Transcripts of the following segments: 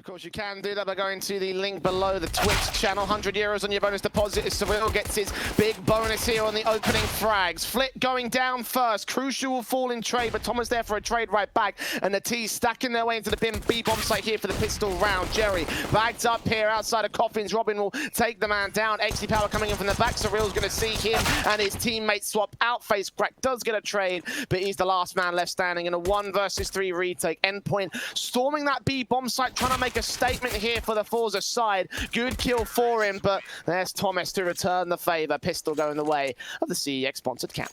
course, you can do that by going to the link below the Twitch channel. €100 on your bonus deposit as surreal gets his big bonus here on the opening frags. Flit going down first. Crucial will fall in trade, but Thomas there for a trade right back. And the T's stacking their way into the B-bomb site here for the pistol round. Jerry backed up here outside of Coffins. Robin will take the man down. XC Power coming in from the back. Surreal's going to see him and his teammates swap out. Face Crack does get a trade, but he's the last man left standing in a 1 versus 3 retake. Endpoint storming that B-bomb site, trying to make a statement here for the forZe side. Good kill for him, but there's Thomas to return the favor. Pistol going the way of the CEX-sponsored camp.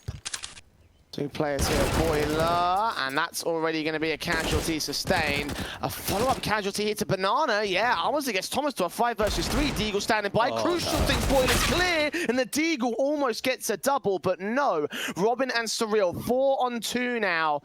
2 players here, Boiler, and that's already going to be a casualty sustained. A follow-up casualty here to Banana. Yeah, Almost gets Thomas to a 5 versus 3. Deagle standing by. Crucial thinks Boiler's clear, and the Deagle almost gets a double, but no. Robin and Surreal, 4 on 2 now.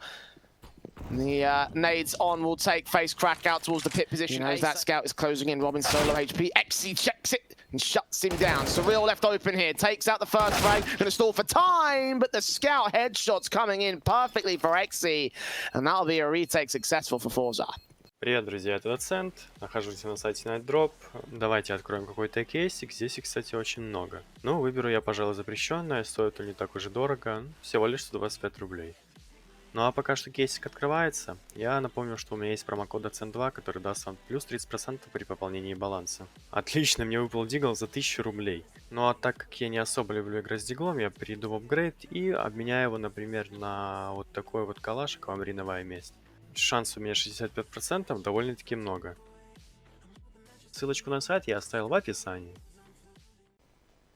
The nades on will take Face Crack out towards the pit position. As that scout is closing in. Robin solo HP. XC checks it and shuts him down. Surreal left open here. Takes out the first frag. Gonna stall for time, but the scout headshots coming in perfectly for XC. And that'll be a retake successful for forZe. Привет, друзья, это Docent. Нахожусь на сайте NightDrop. Давайте откроем какой-то кейсик. Здесь их, кстати, очень много. Ну, выберу я, пожалуй, запрещенное. Стоит он не так уж и дорого. Всего лишь 125 рублей. Ну а пока что кейсик открывается, я напомню, что у меня есть промокод Docent 2, который даст вам плюс 30% при пополнении баланса. Отлично, мне выпал дигл за 1000 рублей. Ну а так как я не особо люблю играть с диглом, я перейду в апгрейд и обменяю его, например, на вот такой вот калаш, аквамариновая месть. Шанс у меня 65%, довольно-таки много. Ссылочку на сайт я оставил в описании.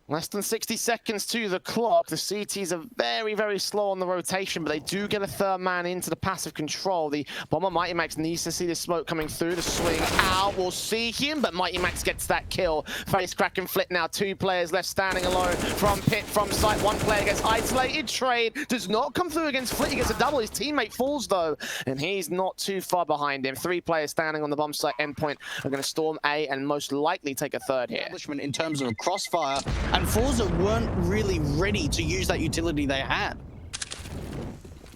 Less than 60 seconds to the clock. The CTs are very, very slow on the rotation, but they do get a third man into the passive control. The bomber Mighty Max needs to see the smoke coming through. The swing out will see him, but Mighty Max gets that kill. Face Crack and Flit now. 2 players left standing alone from pit, from site. 1 player gets isolated. Trade does not come through against Flit. He gets a double. His teammate falls though, and he's not too far behind him. 3 players standing on the bomb site. Endpoint are going to storm A and most likely take a third here. In terms of crossfire, and forZe weren't really ready to use that utility they had.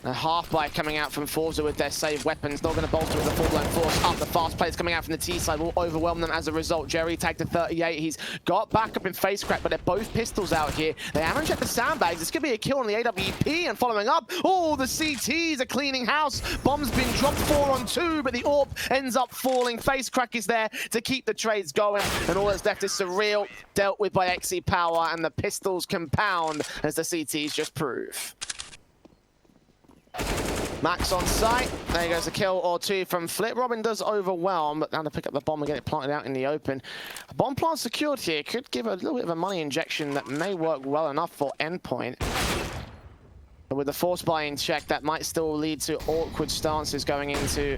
A half-bite coming out from forZe with their save weapons. Not going to bolster with a full-blown force up. The fast players coming out from the T side will overwhelm them as a result. Jerry tagged to 38. He's got backup in Face Crack, but they're both pistols out here. They haven't checked the sandbags. This could be a kill on the AWP, and following up, oh, the CTs are cleaning house. Bomb's been dropped 4 on 2, but the AWP ends up falling. Face Crack is there to keep the trades going, and all that's left is Surreal, dealt with by XC Power, and the pistols compound as the CTs just prove. Max on site. There goes a kill or 2 from Flit. Robin does overwhelm, but now to pick up the bomb and get it planted out in the open. A bomb plant secured here could give a little bit of a money injection that may work well enough for Endpoint. But with the force buy-in check, that might still lead to awkward stances going into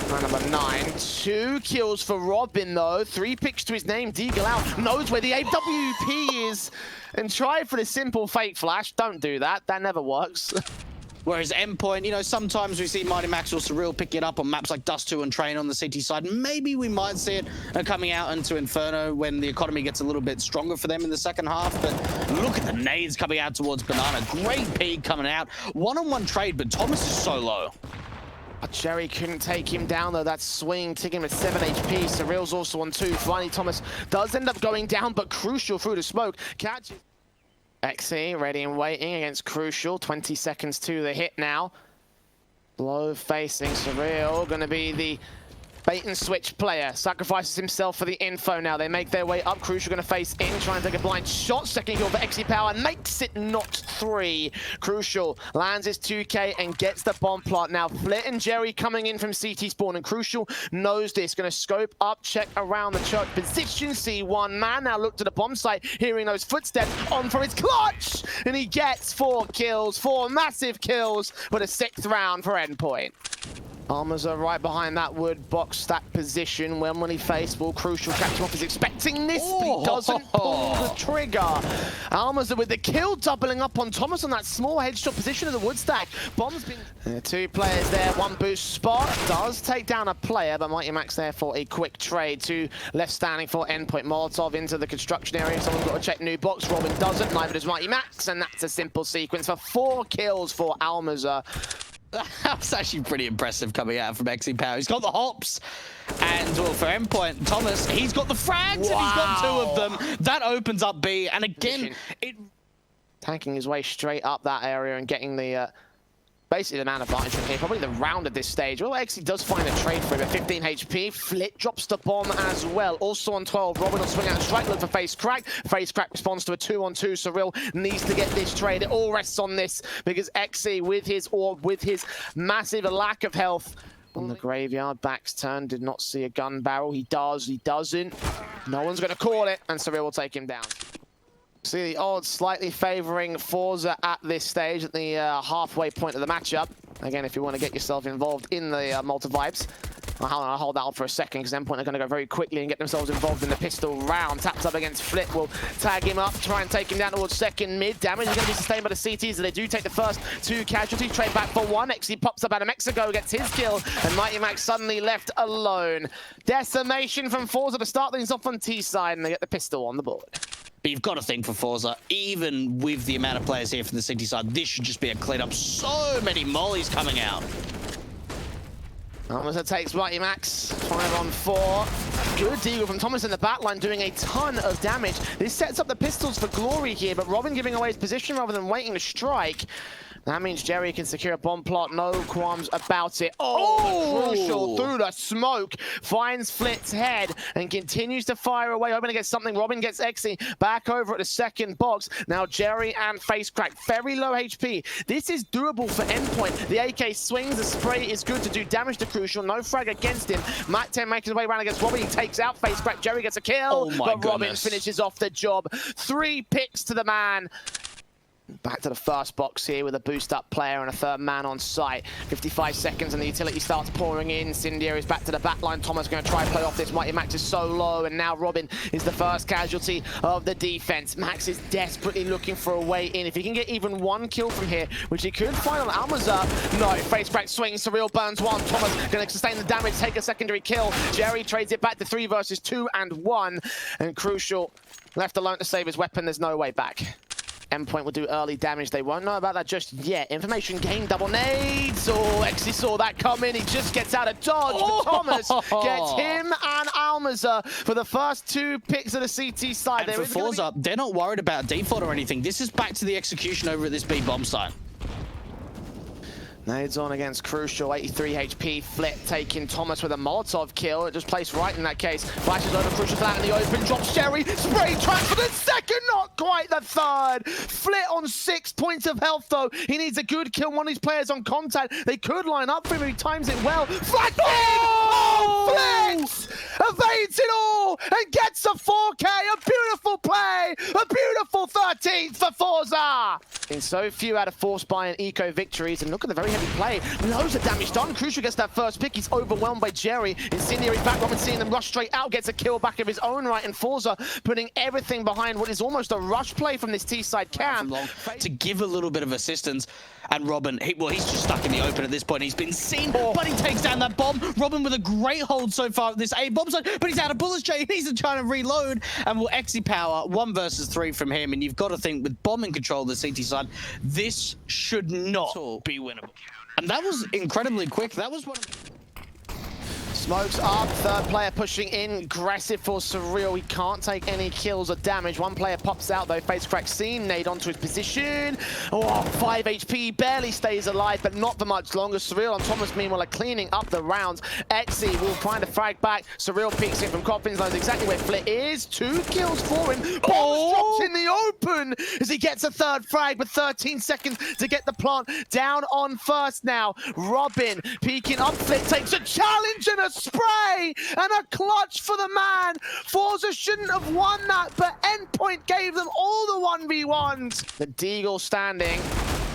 round number 9. 2 kills for Robin though. 3 picks to his name. Deagle out, knows where the AWP is, and try for the simple fake flash. Don't do that. That never works. Whereas Endpoint, you know, sometimes we see Mighty Max or Surreal pick it up on maps like Dust 2 and Train on the CT side. Maybe we might see it coming out into Inferno when the economy gets a little bit stronger for them in the second half. But look at the nades coming out towards Banana. Great peek coming out. One-on-one trade, but Thomas is so low. Jerry couldn't take him down though. That swing taking him at 7 HP. Surreal's also on 2. Finally, Thomas does end up going down, but Crucial through the smoke catches. XC ready and waiting against Crucial. 20 seconds to the hit now. Blow facing Surreal. Going to be the bait and switch player. Sacrifices himself for the info now. They make their way up. Crucial going to face in. Try and take a blind shot. Second kill for XC Power. Makes it not 3. Crucial lands his 2K and gets the bomb plant. Now Flit and Jerry coming in from CT spawn. And Crucial knows this. Going to scope up. Check around the church position. See one man now look to the bomb site. Hearing those footsteps on for his clutch. And he gets 4 kills. 4 massive kills. But a 6th round for Endpoint. Armors are right behind that wood box stack position. When will he face? Will Crucial catch him off? He's expecting this, but he doesn't pull the trigger. Armors are with the kill, doubling up on Thomas on that small headshot position of the wood stack. Bomb's been... 2 players there, 1 boost spot. Does take down a player, but Mighty Max there for a quick trade. 2 left standing for Endpoint. Molotov into the construction area. Someone's got to check new box. Robin doesn't, neither does Mighty Max, and that's a simple sequence for 4 kills for Almaza. That was actually pretty impressive coming out from XE Power. He's got the hops. And well, for Endpoint, Thomas, he's got the frags and he's got 2 of them. That opens up B. And again, tanking his way straight up that area and getting the basically the man advantage from here. Probably the round at this stage. Well, actually does find a trade for him at 15 HP. Flit drops the bomb as well. Also on 12, Robin will swing out and strike. Look for Face Crack. Face Crack responds to a 2-on-2. Surreal needs to get this trade. It all rests on this because XE with his orb, with his massive lack of health. On the graveyard, back's turn, did not see a gun barrel. He does, he doesn't. No one's going to call it, and Surreal will take him down. See the odds slightly favouring forZe at this stage, at the halfway point of the matchup. Again, if you want to get yourself involved in the Malta vibes, I'll hold that on for a second because Endpoint are going to go very quickly and get themselves involved in the pistol round. Taps up against Flit, will tag him up, try and take him down towards second mid. Damage is going to be sustained by the CTs, and they do take the first 2 casualties. Trade back for 1. XE pops up out of Mexico, gets his kill, and Mighty Max suddenly left alone. Decimation from forZe to start things off on T side, and they get the pistol on the board. But you've got to think for forZe, even with the amount of players here from the City side, this should just be a clean up. So many mollies coming out. Thomas takes Mighty Max, 5-on-4. Good deal from Thomas in the backline, doing a ton of damage. This sets up the pistols for glory here, but Robin giving away his position rather than waiting to strike. That means Jerry can secure a bomb plot, no qualms about it. Oh! Crucial through the smoke, finds Flit's head and continues to fire away, hoping to get something. Robin gets XE back over at the second box. Now Jerry and Face Crack, very low HP. This is doable for Endpoint. The AK swings, the spray is good to do damage to Crucial. No frag against him. Matt 10 making his way around against Robin. He takes out Face Crack. Jerry gets a kill, but Robin finishes off the job. 3 picks to the man. Back to the first box here with a boost-up player and a 3rd man on site. 55 seconds and the utility starts pouring in. Incendiary is back to the back line. Thomas going to try and play off this. Mighty Max is so low, and now Robin is the first casualty of the defense. Max is desperately looking for a way in. If he can get even 1 kill from here, which he could find on Almazar. No, Face Crack swings. Surreal burns 1. Thomas going to sustain the damage, take a secondary kill. Jerry trades it back to 3 versus 2 and 1. And Crucial left alone to save his weapon. There's no way back. Endpoint will do early damage. They won't know about that just yet. Information gain, double nades. Oh, XE saw that coming. He just gets out of dodge. But Thomas gets him and Almazar for the first 2 picks of the CT side. And for forZe, they're not worried about default or anything. This is back to the execution over at this B bomb site. Nades on against Crucial, 83 HP. Flit taking Thomas with a Molotov kill. It just placed right in that case. Flashes over Crucial for that in the open. Drops Jerry. Spray trap for the second, not quite the 3rd. Flit on 6 points of health though. He needs a good kill. One of these players on contact. They could line up for him if he times it well. Flag Flit! Evades it all and gets a 4K. A beautiful play. A beautiful 13th for forZe. In so few out of force buy and eco victories, and look at the very heavy play. Loads of damage done. Crucial gets that first pick. He's overwhelmed by Jerry. Incendiary back. Robin seeing them rush straight out. Gets a kill back of his own right. And forZe putting everything behind what is almost a rush play from this T-side camp. To give a little bit of assistance. And Robin, he's just stuck in the open at this point. He's been seen, but he takes down that bomb. Robin with a great hold so far at this A bomb side, but he's out of bullets, Jay. He's trying to reload. And will XE power 1 versus 3 from him. And you've got to think with bomb in control of the CT side, this should not be winnable. And that was incredibly quick. That was one. Smokes up, 3rd player pushing in, aggressive for Surreal. He can't take any kills or damage. 1 player pops out though, Face Crack seen, nade onto his position. Oh, 5 HP, barely stays alive, but not for much longer. Surreal and Thomas meanwhile are cleaning up the rounds. XE will find a frag back. Surreal peeks in from Coffins, knows exactly where Flit is. 2 kills for him. Bombs dropped in the open as he gets a 3rd frag with 13 seconds to get the plant down on first now. Robin peeking up, Flit takes a challenge and a spray and a clutch for the man. forZe shouldn't have won that, but Endpoint gave them all the 1v1s. The Deagle standing.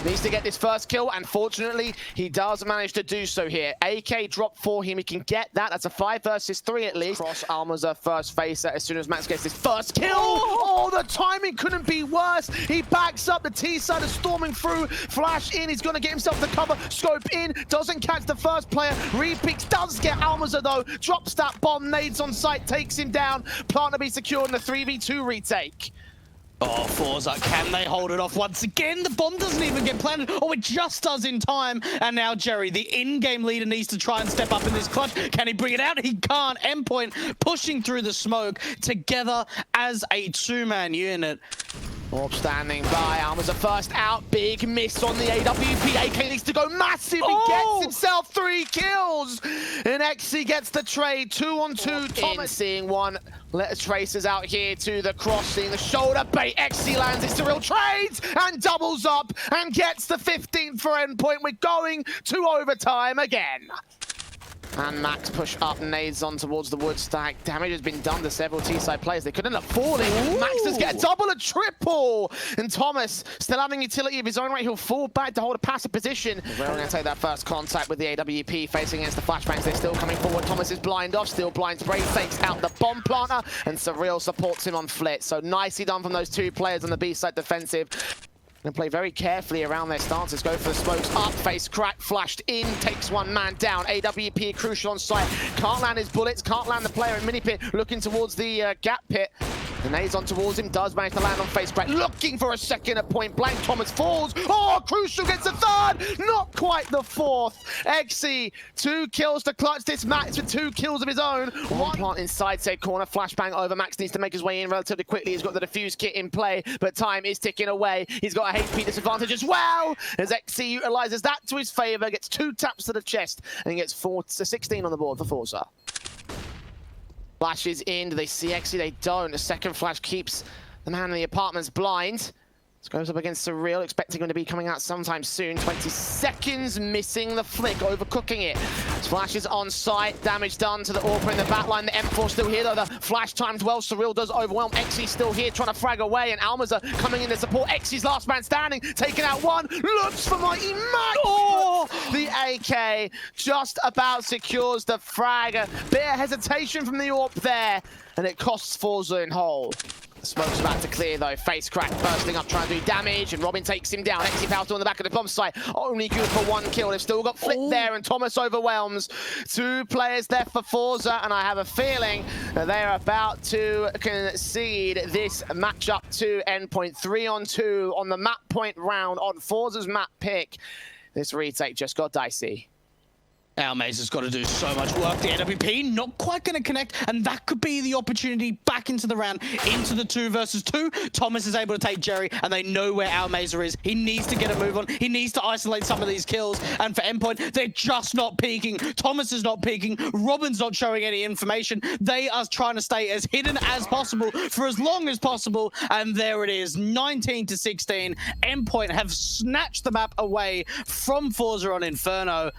Needs to get this first kill, and fortunately, he does manage to do so here. AK drop for him. He can get that. That's a 5 versus 3 at least. Cross Almazar first facer as soon as Max gets his first kill. Oh, the timing couldn't be worse. He backs up. The T-side is storming through. Flash in. He's going to get himself the cover. Scope in. Doesn't catch the first player. Repeats. Does get Almazar, though. Drops that bomb. Nades on site. Takes him down. Plant to be secured in the 3v2 retake. Oh, forZe, can they hold it off once again? The bomb doesn't even get planted. Oh, it just does in time. And now Jerry, the in-game leader, needs to try and step up in this clutch. Can he bring it out? He can't. Endpoint pushing through the smoke together as a two-man unit. Orb standing by. Alma's the first out. Big miss on the AWP. AK needs to go massive. He gets himself 3 kills. And XC gets the trade. 2-on-2. Thomas seeing one. Let Tracers out here to the cross. Seeing the shoulder bait. XC lands. It's Surreal trades and doubles up and gets the 15th for Endpoint. We're going to overtime again. And Max push up, nades on towards the wood stack. Damage has been done to several T-side players. They couldn't afford it. Max does get a double, a triple. And Thomas, still having utility of his own right, he'll fall back to hold a passive position. We're going to take that first contact with the AWP facing against the flashbangs. They're still coming forward. Thomas is blind off, still blind spray, takes out the bomb planter, and Surreal supports him on flit. So nicely done from those two players on the B-side defensive. And play very carefully around their stances. Go for the smokes up, face crack, flashed in, takes one man down. AWP crucial on site. Can't land his bullets, can't land the player in mini pit, looking towards the gap pit. The nades on towards him, does manage to land on face crack, looking for a second at point blank. Thomas falls. Oh, Crucial gets a third, not quite the fourth. XC, 2 kills to clutch this match with 2 kills of his own. One plant inside said corner, flashbang over. Max needs to make his way in relatively quickly. He's got the defuse kit in play, but time is ticking away. He's got a HP disadvantage as well, as XC utilizes that to his favor, gets 2 taps to the chest, and he gets 16 on the board for forZe. Flashes in, do they see XC? They don't. The second flash keeps the man in the apartments blind. This goes up against Surreal, expecting him to be coming out sometime soon. 20 seconds, missing the flick, overcooking it. Flashes on site, damage done to the Orpa in the backline. The M4 still here though, the flash timed well. Surreal does overwhelm. XC still here, trying to frag away, and Alma's coming in to support. XC's last man standing, taking out one, looks for Mighty Max! Oh! The AK just about secures the frag. A bit of hesitation from the Orp there, and it costs forZe in hole. The smoke's about to clear though. Face crack bursting up, trying to do damage, and Robin takes him down. XC Powell still on the back of the bomb site. Only good for 1 kill. They've still got Flick there, and Thomas overwhelms. 2 players left for forZe, and I have a feeling that they are about to concede this matchup to Endpoint. 3-on-2 on the map point round on forZe's map pick. This retake just got dicey. Almaze has got to do so much work. The AWP not quite going to connect, and that could be the opportunity back into the round, into the 2 versus 2. Thomas is able to take Jerry, and they know where Almaze is. He needs to get a move on. He needs to isolate some of these kills. And for Endpoint, they're just not peeking. Thomas is not peeking. Robin's not showing any information. They are trying to stay as hidden as possible for as long as possible. And there it is, 19-16. Endpoint have snatched the map away from forZe on Inferno.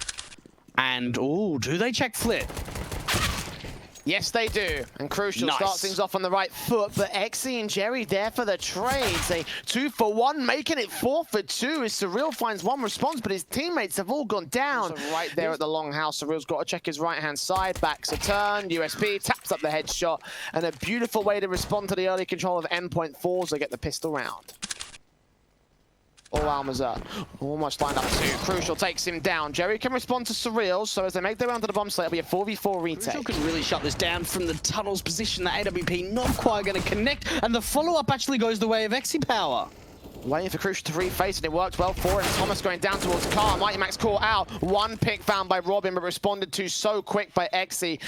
And, oh, do they check Flit? Yes, they do. And Crucial starts things off on the right foot, but XC and Jerry there for the trades. A 2 for 1, making it 4 for 2 as Surreal finds one response, but his teammates have all gone down. So right there at the longhouse, Surreal's got to check his right-hand side. Backs a turn, USP, taps up the headshot, and a beautiful way to respond to the early control of Endpoint forZe, get the pistol round. All Alma's almost lined up too. Crucial takes him down. Jerry can respond to Surreal, so as they make their way onto the bomb site, it'll be a 4v4 retake. Crucial can really shut this down from the tunnel's position. The AWP not quite going to connect, and the follow-up actually goes the way of XC Power. Waiting for Crucial to reface, and it worked well for him. Thomas going down towards Car. Mighty Max caught out. 1 pick found by Robin, but responded to so quick by XC.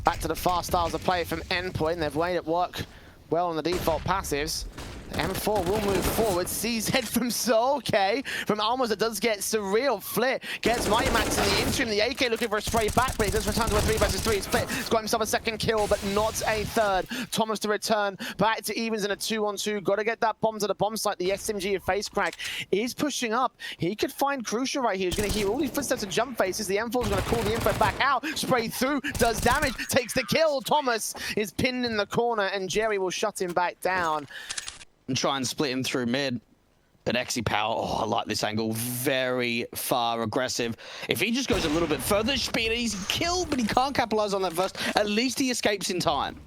Back to the fast styles of play from Endpoint. They've made it work well on the default passives. M4 will move forward. CZ from Soul, okay. From Almas, it does get Surreal. Flit gets Mighty Max in the interim. The AK looking for a spray back, but he does return to a 3 versus 3. Split has got himself a second kill, but not a third. Thomas to return back to evens in a 2-on-2. Got to get that bomb to the bomb site. The SMG of Face Crack is pushing up. He could find Crucial right here. He's going to hear all these footsteps and jump faces. The M4 is going to call the info back out. Spray through, does damage, takes the kill. Thomas is pinned in the corner, and Jerry will shut him back down. And try and split him through mid. But XC Power, oh, I like this angle. Very far aggressive. If he just goes a little bit further, speed, he's killed, but he can't capitalize on that first. At least he escapes in time.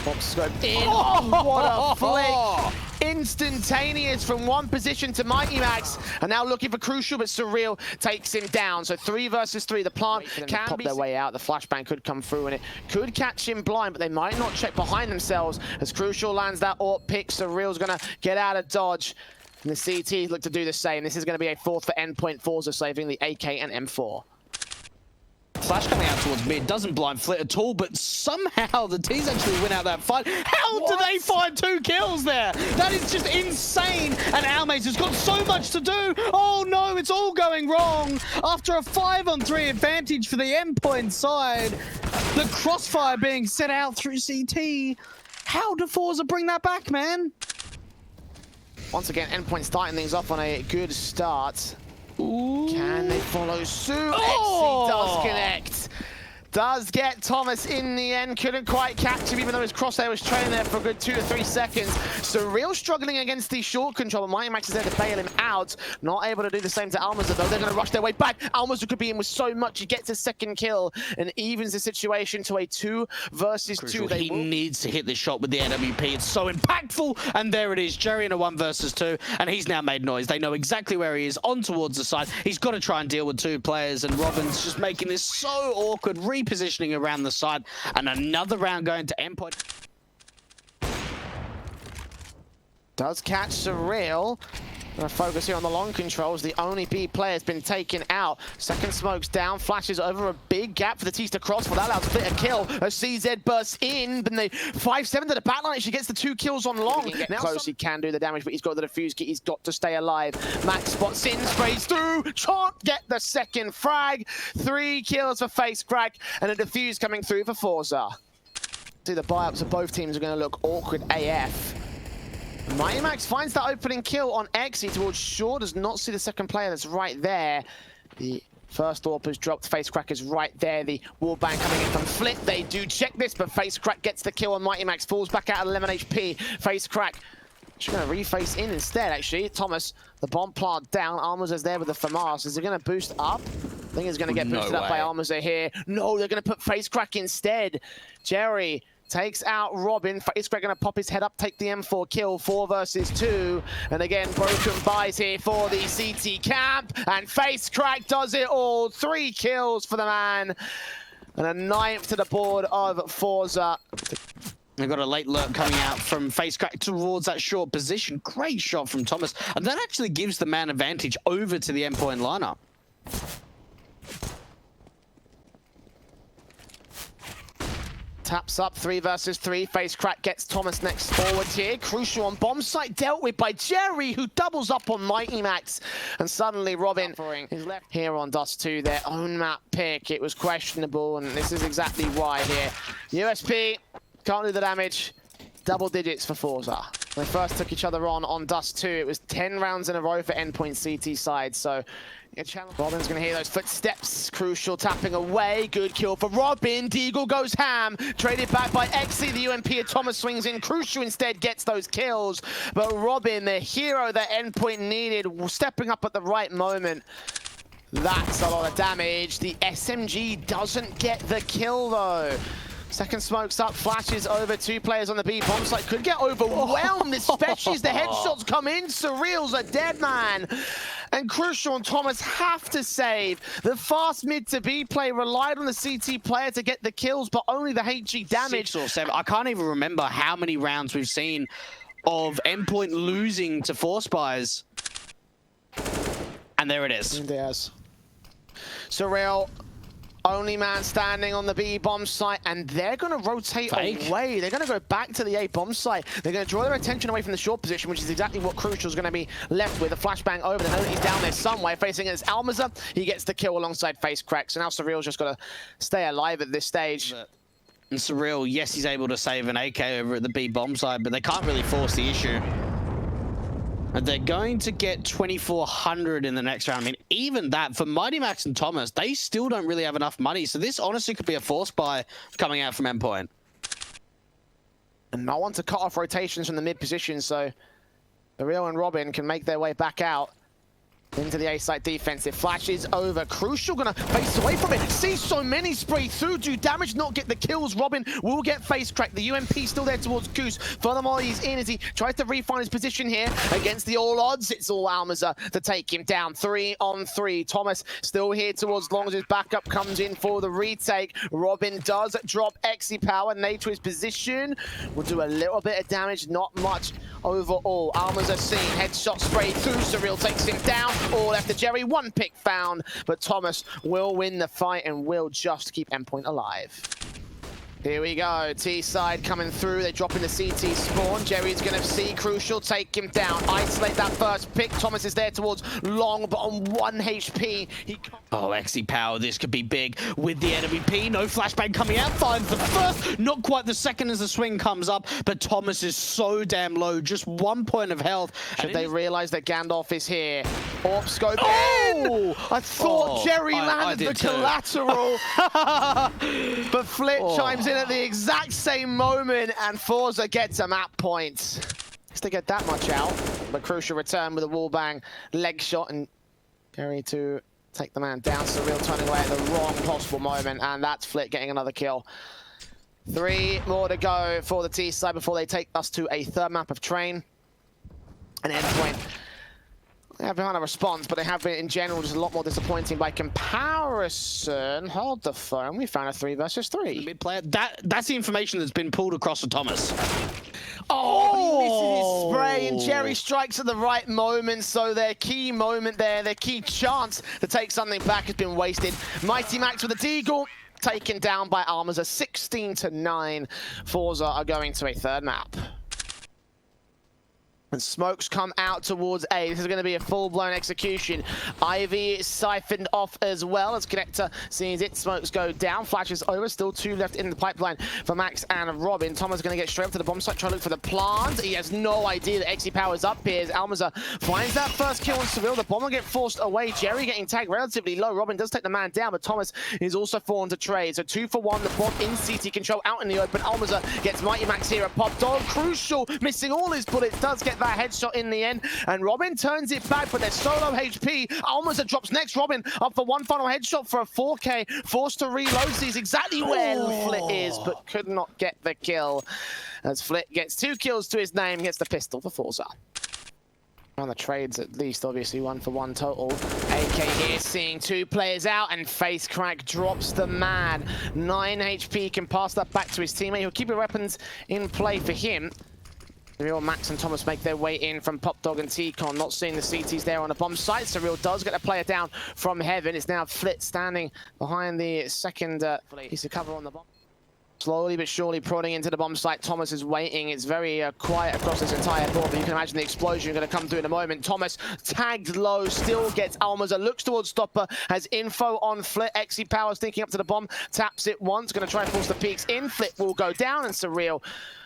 Bomb scope in. Oh, what a flick instantaneous from one position to Mighty Max, and now looking for Crucial, but surreal takes him down. So 3 versus 3. The plant can pop their way out. The flashbang could come through, and it could catch him blind, but they might not check behind themselves as Crucial lands that AWP pick. Surreal's gonna get out of dodge. And the CT look to do the same. This is going to be a fourth for Endpoint. forZe saving the AK and M4. Flash coming out towards mid, doesn't blind Flit at all, but somehow the T's actually win out that fight. How do they find 2 kills there? That is just insane. And Almaze has got so much to do. Oh no, it's all going wrong. After a 5-on-3 advantage for the Endpoint side, the crossfire being set out through CT. How do forZe bring that back, man? Once again, Endpoint starting things off on a good start. Ooh. Can they follow suit? Oh! XC does connect. Does get Thomas in the end. Couldn't quite catch him, even though his crosshair was trailing there for a good 2 to 3 seconds. Surreal struggling against the short control, but Mighty Max is there to bail him out. Not able to do the same to Almaza, though. They're going to rush their way back. Almaza could be in with so much. He gets a second kill and evens the situation to a 2 versus 2. He needs to hit this shot with the AWP. It's so impactful. And there it is. Jerry in a 1 versus 2. And he's now made noise. They know exactly where he is, on towards the side. He's got to try and deal with 2 players. And Robin's just making this so awkward. Repositioning around the side, and another round going to Endpoint. Does catch Surreal. Gonna focus here on the long controls. The only B player has been taken out. Second smoke's down, flashes over a big gap for the T's to cross. For that allows Split a kill. A CZ bursts in, but they 5-7 to the backline. She gets the 2 kills on long. Now close, he can do the damage, but he's got the defuse kit. He's got to stay alive. Max spots in, sprays through. Can't get the second frag. 3 kills for Face Crack, and a defuse coming through for forZe. See, the buy-ups of both teams are going to look awkward AF. Mighty Max finds that opening kill on Exy towards Shaw, does not see the second player that's right there. The first AWP has dropped, Face Crack is right there. The wallbang coming in from Flip. They do check this, but Face Crack gets the kill on Mighty Max, falls back out at 11 HP. Face Crack, she's going to reface in instead, actually. Thomas, the bomb plant down. Almaza's there with the FAMAS. Is it going to boost up? I think it's going to get boosted up by Almaza here. No, they're going to put Face Crack instead. Jerry takes out Robin. Face Crack going to pop his head up, take the M4 kill, 4 versus 2. And again, broken buys here for the CT camp. And Face Crack does it all. 3 kills for the man. And a 9th to the board of forZe. They've got a late lurk coming out from Face Crack towards that short position. Great shot from Thomas. And that actually gives the man advantage over to the Endpoint lineup. Taps up, 3 versus 3. Face Crack gets Thomas next forward here. Crucial on bomb site, dealt with by Jerry, who doubles up on Mighty Max. And suddenly Robin is left here on Dust 2. Their own map pick. It was questionable, and this is exactly why here. USP can't do the damage. Double digits for forZe. When they first took each other on Dust 2, it was 10 rounds in a row for Endpoint CT side. So Robin's going to hear those footsteps. Crucial tapping away. Good kill for Robin. Deagle goes ham. Traded back by Exy. The UMP of Thomas swings in. Crucial instead gets those kills. But Robin, the hero that Endpoint needed, stepping up at the right moment. That's a lot of damage. The SMG doesn't get the kill though. Second smoke's up, flashes over 2 players on the B bomb site. Could get overwhelmed, especially as the headshots come in. Surreal's a dead man. And Crucial and Thomas have to save. The fast mid to B play relied on the CT player to get the kills, but only the HG damage. 6 or 7. I can't even remember how many rounds we've seen of Endpoint losing to Force Buys. And there it is. There's Surreal. Only man standing on the B bomb site, and they're going to rotate away. They're going to go back to the A bomb site. They're going to draw their attention away from the short position, which is exactly what Crucial's going to be left with. A flashbang over. They know that he's down there somewhere, facing against Almaza. He gets the kill alongside Face Crack. So now Surreal's just got to stay alive at this stage. And Surreal, yes, he's able to save an AK over at the B bomb site, but they can't really force the issue. And they're going to get 2,400 in the next round. I mean, even that, for Mighty Max and Thomas, they still don't really have enough money. So this honestly could be a force buy coming out from Endpoint. And no one to cut off rotations from the mid position, so Surreal and Robin can make their way back out. Into the A-side defensive, flashes over. Crucial gonna face away from it. See so many spray through, do damage, not get the kills. Robin will get face cracked. The UMP still there towards Goose. Furthermore, he's in as he tries to refine his position here against the all odds. It's all Almaza to take him down. 3-on-3. Thomas still here towards long as his backup comes in for the retake. Robin does drop Exy Power. Nade to his position. Will do a little bit of damage, not much overall. Almaza seen. Headshot spray through. Surreal takes him down. All after Jerry, one pick found, but Thomas will win the fight and will just keep Endpoint alive. Here we go, T-side coming through, they drop in the CT spawn. Jerry's gonna see Crucial take him down, isolate that first pick. Thomas is there towards long, but on 1 HP. Oh, Exy Power, this could be big with the NWP. No flashbang coming out, finds the first, not quite the second as the swing comes up, but Thomas is so damn low, just 1 point of health. Should they realize that Gandalf is here? Orb scope in! I thought Jerry landed the collateral, but Flip chimes in at the exact same moment, and forZe gets a map point. Just to get that much out, but Crucial return with a wallbang leg shot, and Jerry to take the man down. Surreal turning away at the wrong possible moment, and that's Flit getting another kill. 3 more to go for the T-side before they take us to a third map of Train. An Endpoint. They have behind a response, but they have been in general just a lot more disappointing by comparison. Hold the phone. We found a 3 versus 3. Mid player. That's the information that's been pulled across to Thomas. Oh, he misses his spray, and Jerry strikes at the right moment, so their key moment there, their key chance to take something back has been wasted. Mighty Max with a deagle, taken down by Almaza, 16-9. forZe are going to a third map. And smokes come out towards A. This is going to be a full-blown execution. Ivy is siphoned off as well as Connector sees its smokes go down. Flashes over. Still 2 left in the pipeline for Max and Robin. Thomas is going to get straight up to the bomb site, try to look for the plant. He has no idea that Exy Power is up here. As Almaza finds that first kill on Seville. The bomb will get forced away. Jerry getting tagged relatively low. Robin does take the man down, but Thomas is also fallen to trade. So 2 for 1. The bomb in CT control out in the open. Almaza gets Mighty Max here at Pop Dog. Crucial, missing all his bullets. Does get that headshot in the end, and Robin turns it back, but they're so low HP. Almaza drops next. Robin up for one final headshot for a 4K, forced to reload, sees exactly where Flit is, but could not get the kill. As Flit gets 2 kills to his name, gets the pistol for forZe. On the trades at least, obviously 1 for 1 total. AK here seeing 2 players out, and face crack drops the man. 9 HP, can pass that back to his teammate. He'll keep the weapons in play for him. Surreal, Max and Thomas make their way in from Pop Dog and T-Con. Not seeing the CTs there on the bomb site. Surreal does get a player down from heaven. It's now Flit standing behind the second piece of cover on the bomb. Slowly but surely prodding into the bomb site. Thomas is waiting. It's very quiet across this entire board, but you can imagine the explosion going to come through in a moment. Thomas tagged low, still gets Almaza, looks towards Stopper, has info on Flit. Exy Power sneaking up to the bomb, taps it once, going to try and force the peaks in. Flit will go down, and Surreal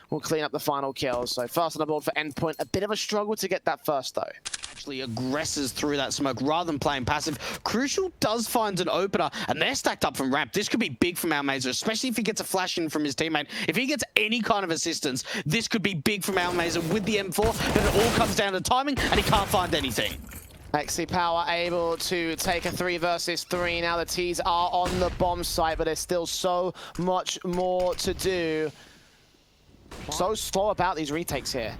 will clean up the final kills. So first on the board for Endpoint. A bit of a struggle to get that first, though. Actually aggressors through that smoke rather than playing passive. Crucial does find an opener, and they're stacked up from ramp. This could be big from Almaza, especially if he gets a flash in from his teammate. If he gets any kind of assistance, this could be big from Almaza with the M4. Then it all comes down to timing, and he can't find anything. Exy Power able to take a 3 versus 3. Now the T's are on the bomb site, but there's still so much more to do. So slow about these retakes here.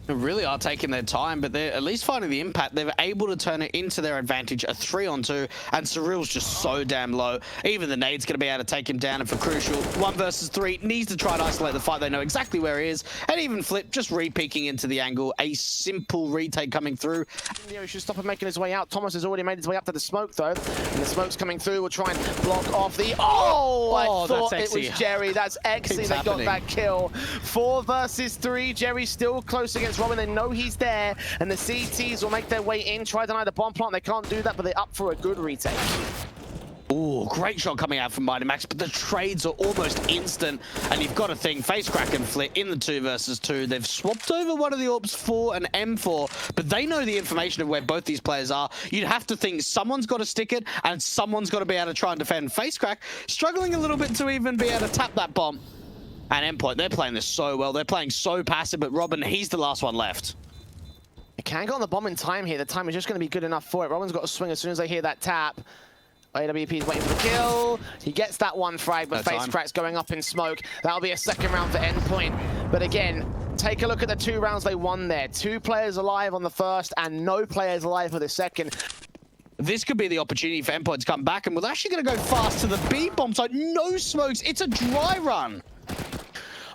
They really are taking their time, but they're at least finding the impact. They're able to turn it into their advantage, a 3-on-2, and Surreal's just so damn low. Even the nade's going to be able to take him down, and for Crucial, 1 versus 3, needs to try and isolate the fight. They know exactly where he is, and even Flip just re-peeking into the angle. A simple retake coming through. He should stop him making his way out. Thomas has already made his way up to the smoke, though, and the smoke's coming through. We'll try and block off the... Oh, I thought it was Jerry. That's Exy that got that kill. 4 versus 3. Jerry still close against Robin. They know he's there, and the CTs will make their way in, try to deny the bomb plant. They can't do that, but they're up for a good retake. Ooh, great shot coming out from Mighty Max, but the trades are almost instant, and you've got to think, face crack and Flit in the 2 versus 2. They've swapped over one of the AWPs for an M4, but they know the information of where both these players are. You'd have to think someone's got to stick it, and someone's got to be able to try and defend. Face crack struggling a little bit to even be able to tap that bomb. And Endpoint, they're playing this so well. They're playing so passive, but Robin, he's the last one left. can get on the bomb in time here. The time is just going to be good enough for it. Rowan's got to swing as soon as they hear that tap. AWP is waiting for the kill. He gets that one frag, but face crack's going up in smoke. That'll be a second round for Endpoint. But again, take a look at the 2 rounds they won there. 2 players alive on the first and no players alive for the second. This could be the opportunity for Endpoint to come back, and we're actually going to go fast to the B bomb side. No smokes. It's a dry run.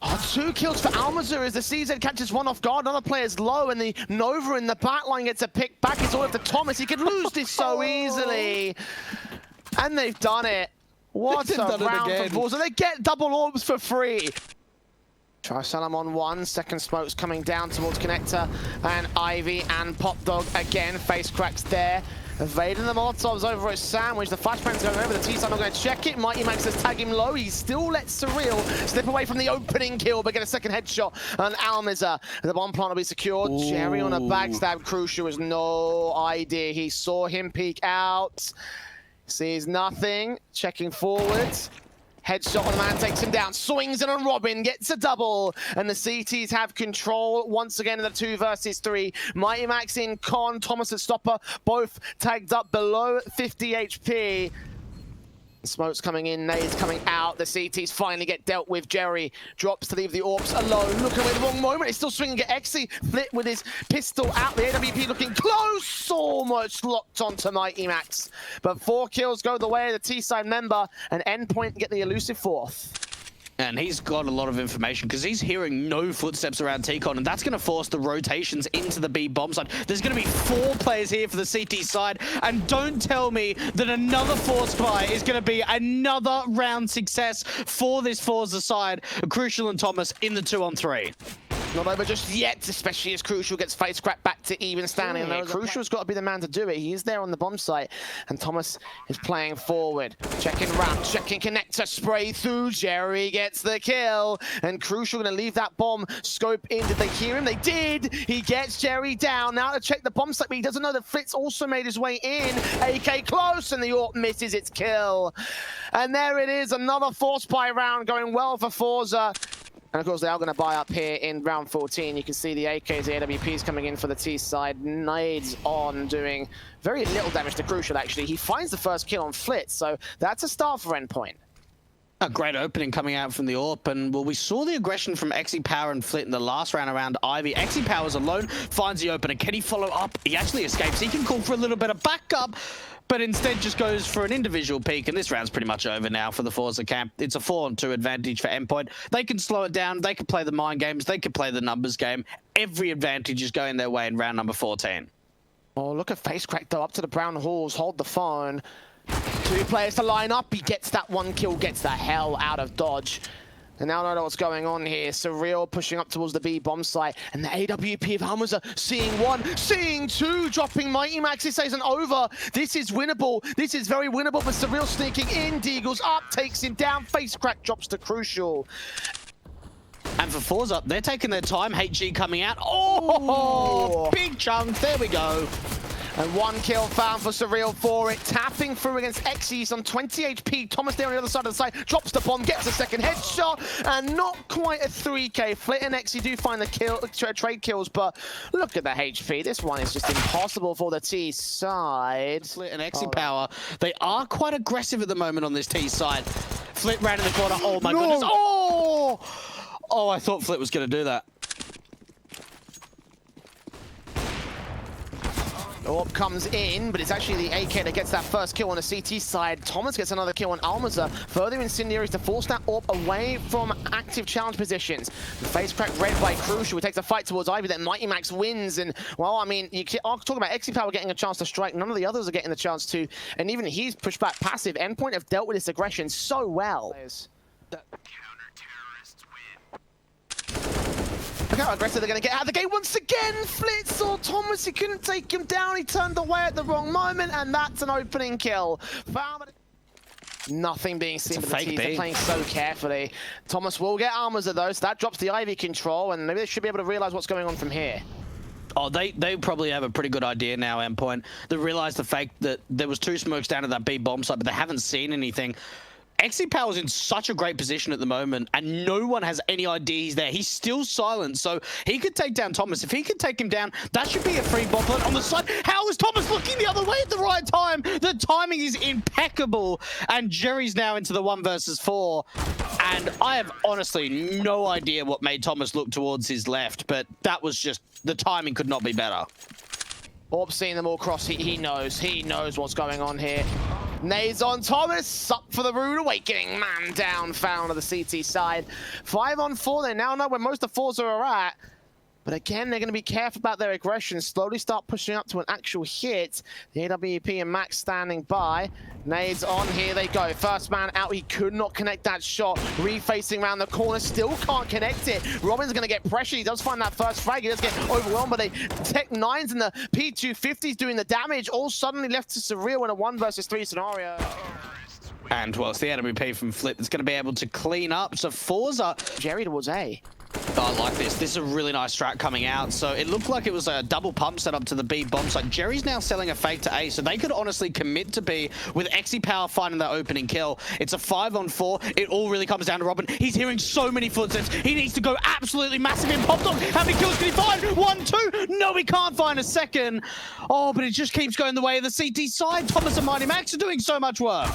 Oh, 2 kills for Almaza as the CZ catches one off guard. Another player's low, and the Nova in the backline gets a pick back. It's all up to Thomas. He could lose this so easily. And they've done it. What a round for forZe. They get double orbs for free. Try Salam on 1. Second smoke's coming down towards Connector. And Ivy and Pop Dog again. Face cracks there. Evading the Molotovs over at Sandwich. The flashbang's going over. The T-side not going to check it. Mighty Max says tag him low. He still lets Surreal slip away from the opening kill, but get a second headshot. And Almiza. The bomb plant will be secured. Ooh. Jerry on a backstab. Crucial has no idea. He saw him peek out. Sees nothing. Checking forwards. Headshot on the man, takes him down. Swings in on Robin, gets a double. And the CTs have control once again in the 2 versus 3. Mighty Max in con, Thomas at stopper, both tagged up below 50 HP. Smoke's coming in, nades coming out. The CTs finally get dealt with. Jerry drops to leave the Orps alone. Looking away the wrong moment. He's still swinging at Exy. Flit with his pistol out. The AWP looking close. Almost locked onto Mighty Max. But 4 kills go the way of the T-side member. And Endpoint get the elusive 4th. And he's got a lot of information because he's hearing no footsteps around T-Con, and that's going to force the rotations into the B bomb side. There's going to be 4 players here for the CT side, and don't tell me that another force fire is going to be another round success for this forZe side. Crucial and Thomas in the 2-on-3. Not over just yet, especially as Crucial gets face cracked back to even standing. Crucial's got to be the man to do it. He is there on the bomb site, and Thomas is playing forward. Checking ramp, checking connector, spray through. Jerry gets the kill, and Crucial going to leave that bomb scope in. Did they hear him? They did! He gets Jerry down. Now to check the bomb site, but he doesn't know that Flitz also made his way in. AK close, and the AWP misses its kill. And there it is, another force buy round going well for forZe. And of course, they are going to buy up here in round 14. You can see the AKs, the AWPs coming in for the T side. Nades on, doing very little damage to Crucial, actually. He finds the first kill on Flitz, so that's a start for Endpoint. A great opening coming out from the AWP, and well, we saw the aggression from Exy Power and Flit in the last round around Ivy. Exy Power's alone, finds the opener. Can he follow up? He actually escapes. He can call for a little bit of backup, but instead just goes for an individual peek, and this round's pretty much over now for the forZe camp. It's a 4-on-2 advantage for Endpoint. They can slow it down, they can play the mind games, they can play the numbers game. Every advantage is going their way in round number 14. Oh, look at face crack though, up to the brown halls, hold the phone. 2 players to line up, he gets that 1 kill, gets the hell out of dodge. And now I don't know what's going on here. Surreal pushing up towards the B bomb site. And the AWP of Almaza seeing 1, seeing 2, dropping Mighty Max. This isn't over. This is winnable. This is very winnable, but Surreal sneaking in. Deagle's up, takes him down. Face crack drops to Crucial. And for forZe, they're taking their time. HG coming out. Oh, big chunk. There we go. And 1 kill found for Surreal for it. Tapping through against Exy on 20 HP. Thomas there on the other side of the site. Drops the bomb, gets a second headshot. And not quite a 3K. Flit and Exy do find the kill, trade kills, but look at the HP. This one is just impossible for the T side. Flit and Exy Power, they are quite aggressive at the moment on this T side. Flit ran in the corner. Oh my goodness. Oh, I thought Flit was going to do that. AWP comes in, but it's actually the AK that gets that first kill on the CT side. Thomas gets another kill on Almaza. Further incendiaries to force that AWP away from active challenge positions. The face crack read by Crucial. He takes a fight towards Ivy, then Mighty Max wins. And, well, I mean, you talk about Exy Power getting a chance to strike. None of the others are getting the chance to. And even he's pushed back passive. Endpoint have dealt with this aggression so well. Look how aggressive they're going to get out of the gate once again. Flitz or Thomas, he couldn't take him down. He turned away at the wrong moment, and that's an opening kill. Nothing being seen with the team. They're playing so carefully. Thomas will get Almaza though, so that drops the Ivy control, and maybe they should be able to realize what's going on from here. Oh, they probably have a pretty good idea now, Endpoint. They realize the fact that there was 2 smokes down at that B bomb site, but they haven't seen anything. XC Power's in such a great position at the moment, and no one has any idea he's there. He's still silent, so he could take down Thomas. If he could take him down, that should be a free bomb on the side. How is Thomas looking the other way at the right time? The timing is impeccable, and Jerry's now into the 1 versus 4. And I have honestly no idea what made Thomas look towards his left, but that was just, the timing could not be better. Orb seeing them all cross, he knows what's going on here. Nades on Thomas, up for the rude awakening. Man down, found on the CT side. 5 on 4, they now know where most of forZe are at. But again, they're going to be careful about their aggression, slowly start pushing up to an actual hit. The AWP and Max standing by. Nades on, here they go. First man out, he could not connect that shot. Refacing around the corner, still can't connect it. Robin's going to get pressure, he does find that first frag, he does get overwhelmed, but the Tech 9s and the P250s doing the damage, all suddenly left to surreal in a 1 versus 3 scenario. And well, it's the AWP from Flip that's going to be able to clean up. So forZe, Jerry towards A. Oh, I like this. This is a really nice strat coming out. So it looked like it was a double pump set up to the B bomb site. Jerry's now selling a fake to A, so they could honestly commit to B with XE Power finding that opening kill. It's a 5 on 4. It all really comes down to Robin. He's hearing so many footsteps. He needs to go absolutely massive in pop dog. How many kills can he find? 1, 2. No, he can't find a second. Oh, but it just keeps going the way of the CT side. Thomas and Mighty Max are doing so much work.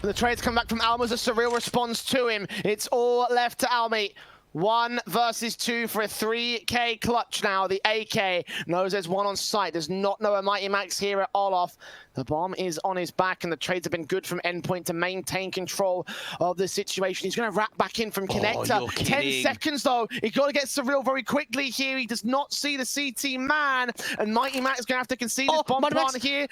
The trades come back from Alma as a surreal response to him. It's all left to Almi. 1 versus 2 for a 3K clutch now. The AK knows there's one on site. Does not know a Mighty Max here at Olof. The bomb is on his back, and the trades have been good from Endpoint to maintain control of the situation. He's going to wrap back in from Connector. 10 seconds, though. He's got to get surreal very quickly here. He does not see the CT man, and Mighty Max is going to have to concede this bomb plant here.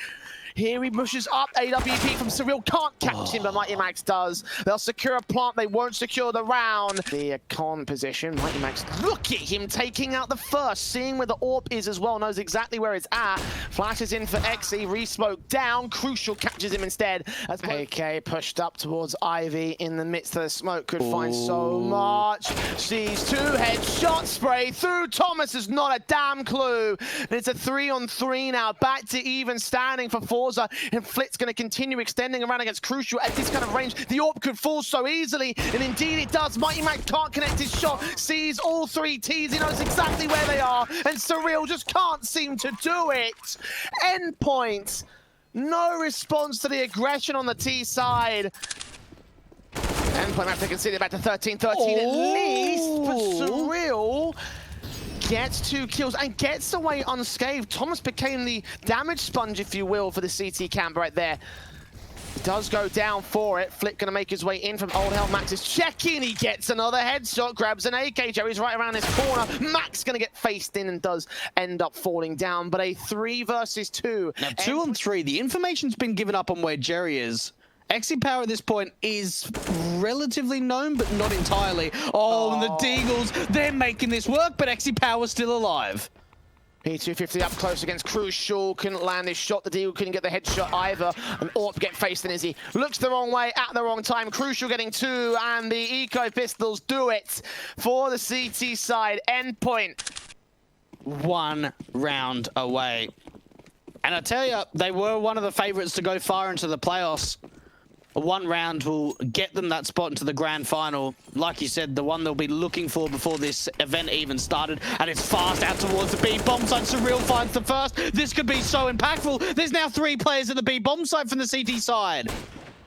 Here he pushes up. AWP from Surreal can't catch him, but Mighty Max does. They'll secure a plant. They won't secure the round. The con position. Mighty Max, look at him taking out the first. Seeing where the AWP is as well. Knows exactly where it's at. Flashes in for XE. Re-smoke down. Crucial catches him instead. As AK pushed up towards Ivy in the midst of the smoke. Could find so much. Sees 2 headshot spray through. Thomas has not a damn clue. And it's a 3 on 3 now. Back to even standing for forZe. And Flit's going to continue extending around against Crucial at this kind of range. The AWP could fall so easily, and indeed it does. Mighty Max can't connect his shot, sees all 3 Ts, he knows exactly where they are, and Surreal just can't seem to do it. Endpoint, no response to the aggression on the T side. Endpoint have to concede it back to 13-13 at least, but Surreal gets 2 kills and gets away unscathed. Thomas became the damage sponge, if you will, for the CT camp right there. He does go down for it. Flick gonna make his way in from Old Hell. Max is checking. He gets another headshot, grabs an AK. Jerry's right around his corner. Max gonna get faced in and does end up falling down. But a 3 versus 2. Now 2 on 3. The information's been given up on where Jerry is. XE Power at this point is relatively known, but not entirely. Oh, and the Deagles, they're making this work, but XE Power's still alive. P250 up close against Crucial, couldn't land his shot. The Deagle couldn't get the headshot either. And AWP get faced in as he looks the wrong way at the wrong time. Crucial getting 2, and the Eco Pistols do it for the CT side. Endpoint. 1 round away. And I tell you, they were one of the favorites to go far into the playoffs. 1 round will get them that spot into the grand final. Like you said, the one they'll be looking for before this event even started. And it's fast out towards the B bomb site. Surreal finds the first. This could be so impactful. There's now 3 players at the B bomb site from the CT side.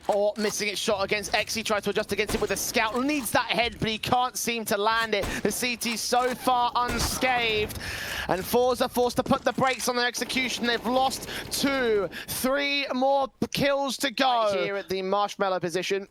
Or missing its shot against XE, tries to adjust against it with a scout. Needs that head, but he can't seem to land it. The CT so far unscathed. And forZe are forced to put the brakes on their execution. They've lost 2. 3 more kills to go. Here at the Marshmallow position.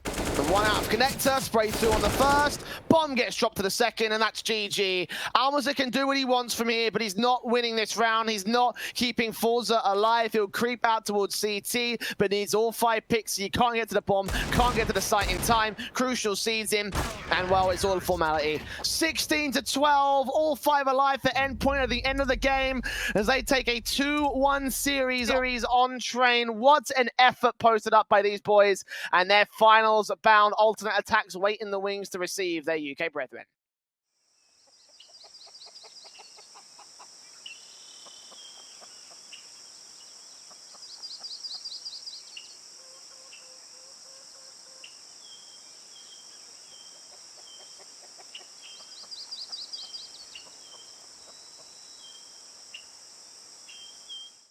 The 1 out of Connector, spray through on the first, bomb gets dropped to the second, and that's GG. Almaza can do what he wants from here, but he's not winning this round. He's not keeping forZe alive. He'll creep out towards CT, but needs all 5 picks. He can't get to the bomb, can't get to the site in time. Crucial sees him, and well, it's all formality. 16-12, all 5 alive for Endpoint at the end of the game, as they take a 2-1 series on train. What an effort posted up by these boys, and their finals bound alternate attacks wait in the wings to receive their UK brethren.